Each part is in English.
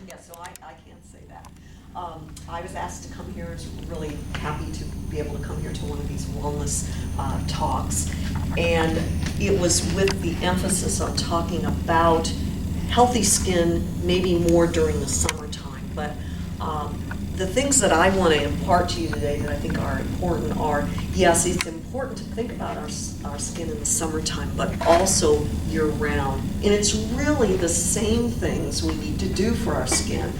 Yeah, so I can't say that. I was asked to come here, I was really happy to be able to come here to one of these wellness talks. And it was with the emphasis on talking about healthy skin, maybe more during the summertime. But the things that I want to impart to you today that I think are important are, yes, it's important to think about our skin in the summertime, but also year-round. And it's really the same things we need to do for our skin.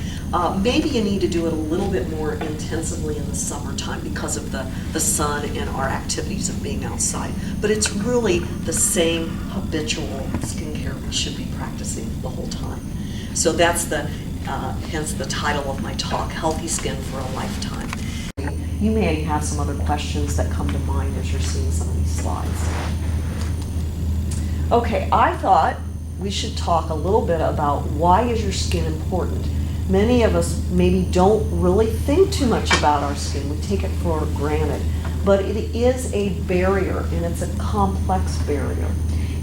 Maybe you need to do it a little bit more intensively in the summertime because of the sun and our activities of being outside. But it's really the same habitual skincare we should be practicing the whole time. So that's hence the title of my talk, Healthy Skin for a Lifetime. You may have some other questions that come to mind as you're seeing some of these slides. Okay, I thought we should talk a little bit about why is your skin important. Many of us maybe don't really think too much about our skin. We take it for granted. But it is a barrier, and it's a complex barrier.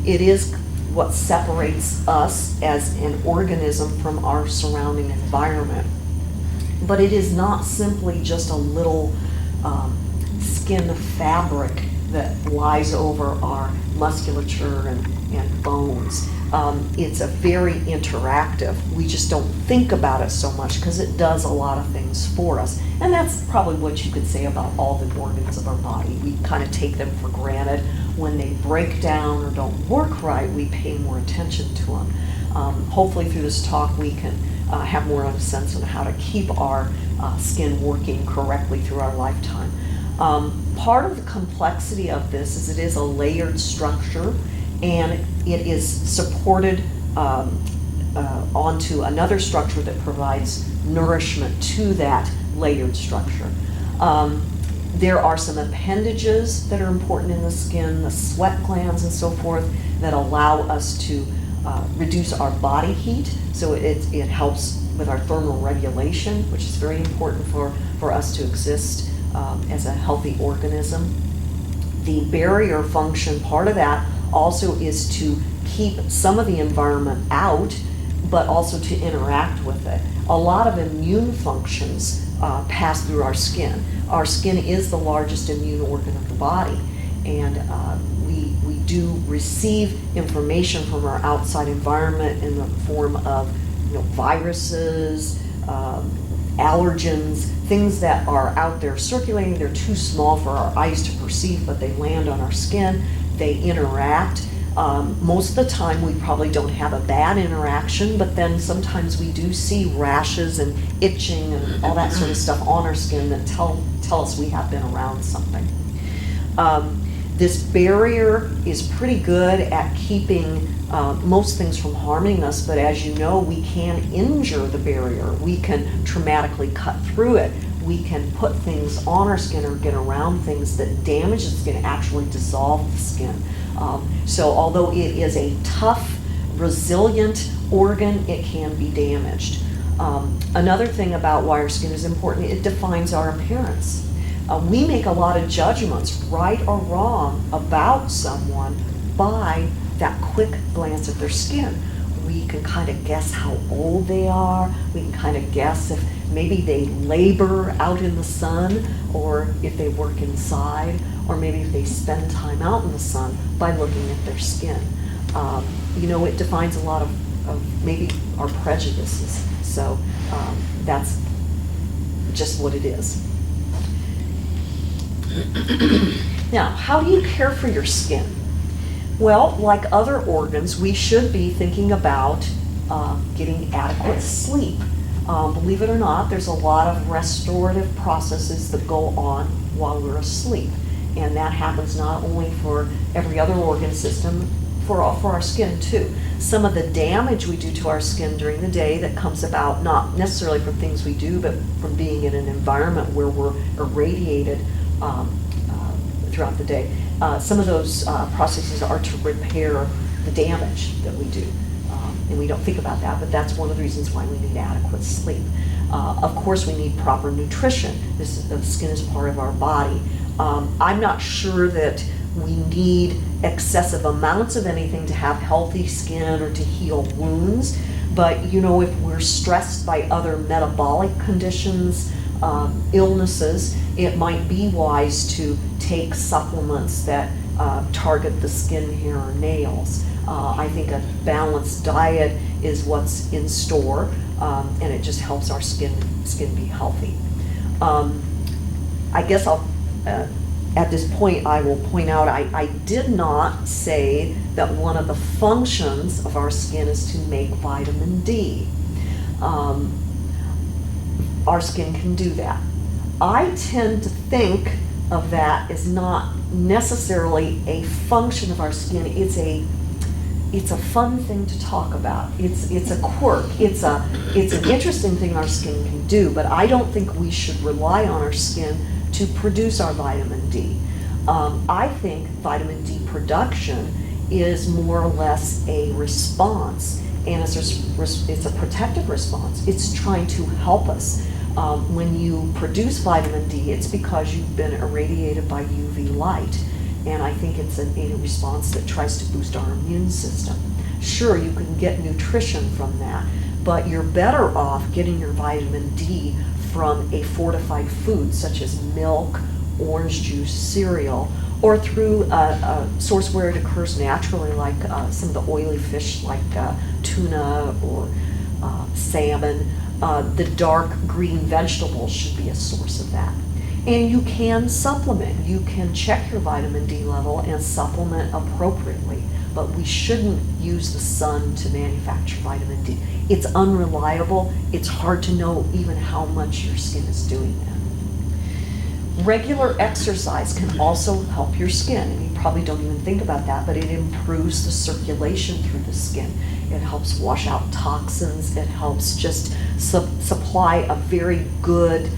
It is what separates us as an organism from our surrounding environment. But it is not simply just a little skin fabric that lies over our musculature and bones. It's a very interactive. We just don't think about it so much because it does a lot of things for us. And that's probably what you could say about all the organs of our body. We kind of take them for granted. When they break down or don't work right, we pay more attention to them. Hopefully through this talk we can have more of a sense on how to keep our skin working correctly through our lifetime. Part of the complexity of this is it is a layered structure, and it is supported onto another structure that provides nourishment to that layered structure. There are some appendages that are important in the skin, the sweat glands and so forth, that allow us to reduce our body heat. So it helps with our thermal regulation, which is very important for us to exist as a healthy organism. The barrier function, part of that also is to keep some of the environment out, but also to interact with it. A lot of immune functions pass through our skin. Our skin is the largest immune organ of the body, and we do receive information from our outside environment in the form of viruses, allergens, things that are out there circulating. They're too small for our eyes to perceive, but they land on our skin. They interact. Most of the time we probably don't have a bad interaction, but then sometimes we do see rashes and itching and all that sort of stuff on our skin that tell us we have been around something. This barrier is pretty good at keeping most things from harming us, but as you know, we can injure the barrier. We can traumatically cut through it. We can put things on our skin or get around things that damage the skin, actually dissolve the skin. So although it is a tough, resilient organ, it can be damaged. Another thing about why our skin is important, it defines our appearance. We make a lot of judgments, right or wrong, about someone by that quick glance at their skin. We can kind of guess how old they are. We can kind of guess if maybe they labor out in the sun, or if they work inside, or maybe if they spend time out in the sun by looking at their skin. It defines a lot of maybe our prejudices. So that's just what it is. Now, how do you care for your skin? Well, like other organs, we should be thinking about getting adequate sleep. Believe it or not, there's a lot of restorative processes that go on while we're asleep. And that happens not only for every other organ system, for our skin too. Some of the damage we do to our skin during the day that comes about not necessarily from things we do, but from being in an environment where we're irradiated throughout the day. Some of those processes are to repair the damage that we do. And we don't think about that, but that's one of the reasons why we need adequate sleep. Of course, we need proper nutrition. The skin is part of our body. I'm not sure that we need excessive amounts of anything to have healthy skin or to heal wounds. But you know, if we're stressed by other metabolic conditions, illnesses, it might be wise to take supplements that target the skin, hair, or nails. I think a balanced diet is what's in store, and it just helps our skin be healthy. I guess I'll, at this point, I will point out I did not say that one of the functions of our skin is to make vitamin D. Our skin can do that. I tend to think of that as not necessarily a function of our skin. It's a fun thing to talk about. It's a quirk. It's an interesting thing our skin can do, but I don't think we should rely on our skin to produce our vitamin D. I think vitamin D production is more or less a response, and it's a protective response. It's trying to help us. When you produce vitamin D, it's because you've been irradiated by UV light. And I think it's a response that tries to boost our immune system. Sure, you can get nutrition from that, but you're better off getting your vitamin D from a fortified food such as milk, orange juice, cereal, or through a source where it occurs naturally, like some of the oily fish like tuna or salmon. The dark green vegetables should be a source of that. And you can supplement. You can check your vitamin D level and supplement appropriately, but we shouldn't use the sun to manufacture vitamin D. It's unreliable. It's hard to know even how much your skin is doing that. Regular exercise can also help your skin, and you probably don't even think about that, but it improves the circulation through the skin. It helps wash out toxins. It helps just supply a very good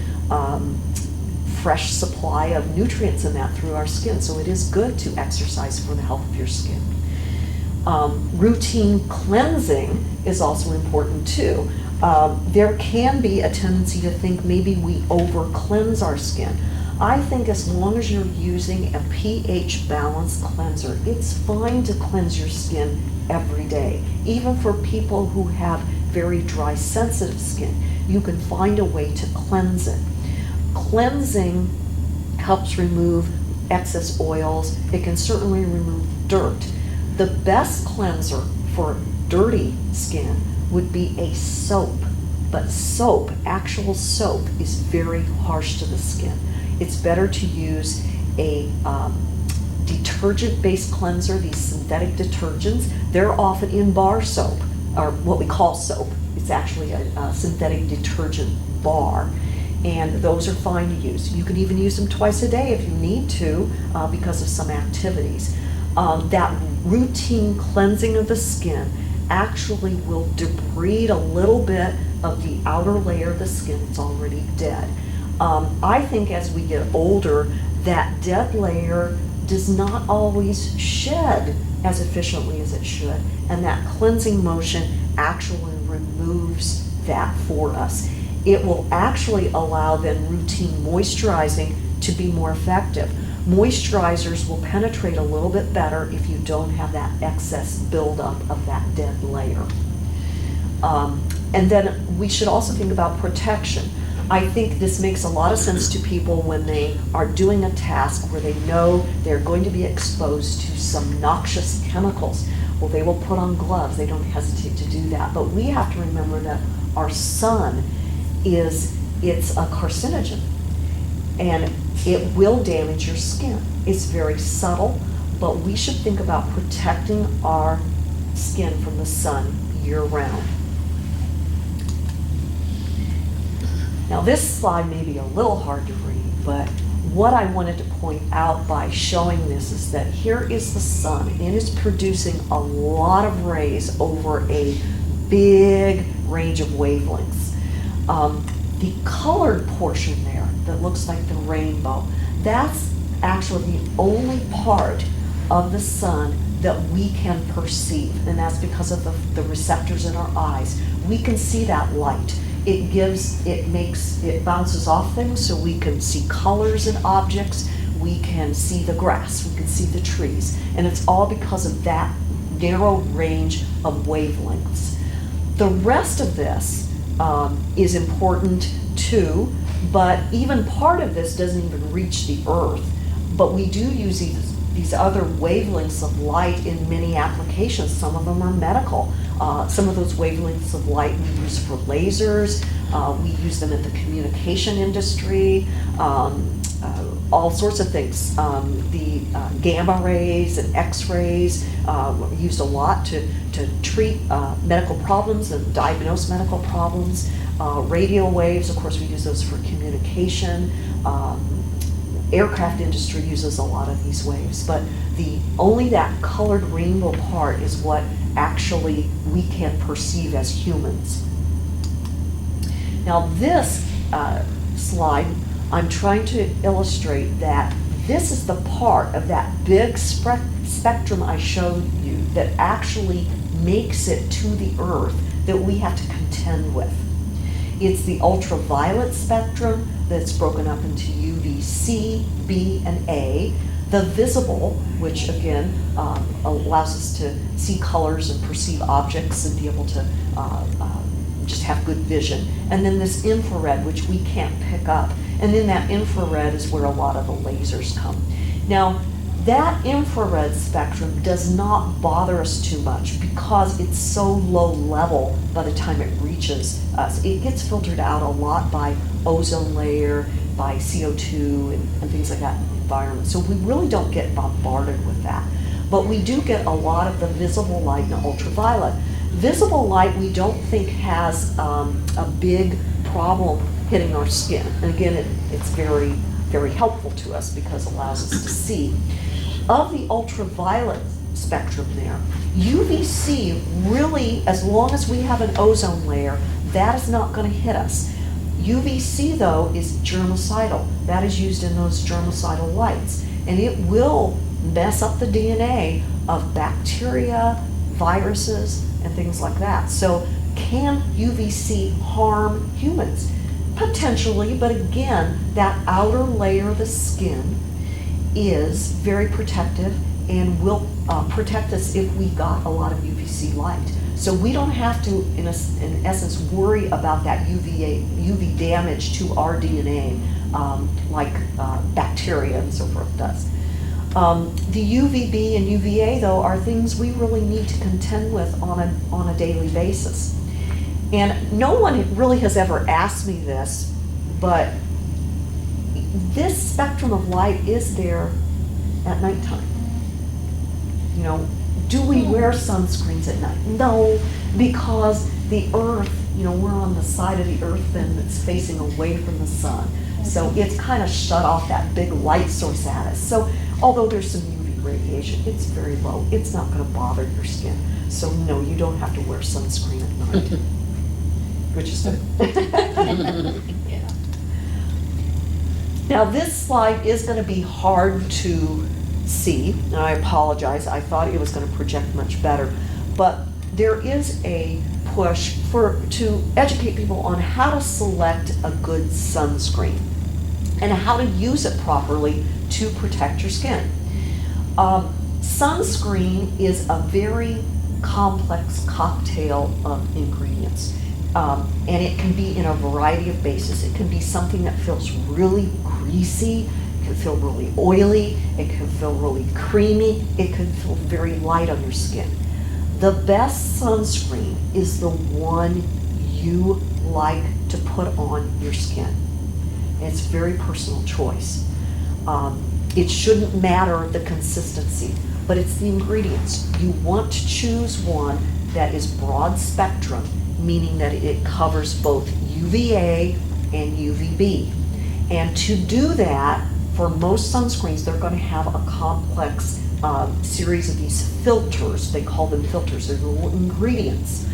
fresh supply of nutrients in that through our skin. So it is good to exercise for the health of your skin. Routine cleansing is also important too. There can be a tendency to think maybe we over cleanse our skin. I think as long as you're using a pH balanced cleanser, it's fine to cleanse your skin every day. Even for people who have very dry, sensitive skin, you can find a way to cleanse it. Cleansing helps remove excess oils. It can certainly remove dirt. The best cleanser for dirty skin would be a soap, but soap, actual soap, is very harsh to the skin. It's better to use a detergent-based cleanser, these synthetic detergents. They're often in bar soap, or what we call soap. It's actually a synthetic detergent bar. And those are fine to use. You can even use them twice a day if you need to because of some activities. That routine cleansing of the skin actually will debride a little bit of the outer layer of the skin that's already dead. I think as we get older, that dead layer does not always shed as efficiently as it should, and that cleansing motion actually removes that for us. It will actually allow then routine moisturizing to be more effective. Moisturizers will penetrate a little bit better if you don't have that excess buildup of that dead layer. And then we should also think about protection. I think this makes a lot of sense to people when they are doing a task where they know they're going to be exposed to some noxious chemicals. Well, they will put on gloves. They don't hesitate to do that. But we have to remember that our sun it's a carcinogen, and it will damage your skin. It's very subtle, but we should think about protecting our skin from the sun year-round. Now this slide may be a little hard to read, but what I wanted to point out by showing this is that here is the sun, and it's producing a lot of rays over a big range of wavelengths. The colored portion there that looks like the rainbow, that's actually the only part of the sun that we can perceive, and that's because of the receptors in our eyes. We can see that light. It bounces off things, so we can see colors in objects. we can see the grass, we can see the trees, and it's all because of that narrow range of wavelengths. The rest of this is important too, but even part of this doesn't even reach the Earth. But we do use these other wavelengths of light in many applications. Some of them are medical. Some of those wavelengths of light we use for lasers. We use them in the communication industry, all sorts of things. The gamma rays and X-rays are used a lot to treat medical problems and diagnose medical problems. Radio waves, of course, we use those for communication. Aircraft industry uses a lot of these waves, but only that colored rainbow part is what actually we can perceive as humans. Now this slide, I'm trying to illustrate that this is the part of that big spectrum I showed you that actually makes it to the Earth that we have to contend with. It's the ultraviolet spectrum that's broken up into UVC, B, and A. The visible, which again allows us to see colors and perceive objects and be able to just have good vision. And then this infrared, which we can't pick up. And then that infrared is where a lot of the lasers come. Now, that infrared spectrum does not bother us too much because it's so low level by the time it reaches us. It gets filtered out a lot by ozone layer, by CO2 and things like that in the environment. So we really don't get bombarded with that. But we do get a lot of the visible light and the ultraviolet. Visible light we don't think has a big problem hitting our skin. And again, it's very, very helpful to us because it allows us to see. Of the ultraviolet spectrum there, UVC really, as long as we have an ozone layer, that is not going to hit us. UVC though is germicidal. That is used in those germicidal lights. And it will mess up the DNA of bacteria, viruses, and things like that. So can UVC harm humans? Potentially, but again, that outer layer of the skin is very protective and will protect us if we got a lot of UVC light. So we don't have to, in essence, worry about that UV damage to our DNA like bacteria and so forth does. The UVB and UVA, though, are things we really need to contend with on a daily basis. And no one really has ever asked me this, but this spectrum of light is there at nighttime. You know, do we wear sunscreens at night? No, because the Earth, you know, we're on the side of the Earth then that's facing away from the sun. So it's kind of shut off that big light source at us. So although there's some UV radiation, it's very low. It's not going to bother your skin. So no, you don't have to wear sunscreen at night. Which is good. Yeah. Now this slide is going to be hard to see, and I apologize. I thought it was going to project much better, but there is a push to educate people on how to select a good sunscreen and how to use it properly to protect your skin. Sunscreen is a very complex cocktail of ingredients. And it can be in a variety of bases. It can be something that feels really greasy, it can feel really oily, it can feel really creamy, it can feel very light on your skin. The best sunscreen is the one you like to put on your skin. And it's a very personal choice. It shouldn't matter the consistency, but it's the ingredients. You want to choose one that is broad spectrum, meaning that it covers both UVA and UVB. And to do that, for most sunscreens, they're going to have a complex series of these filters. They call them filters. They're little ingredients.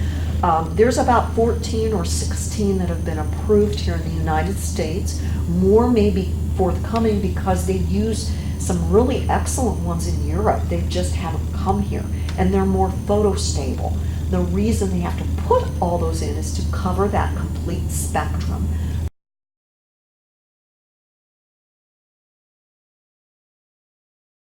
There's about 14 or 16 that have been approved here in the United States. More may be forthcoming because they use some really excellent ones in Europe. They just haven't come here. And they're more photostable. The reason they have to put all those in is to cover that complete spectrum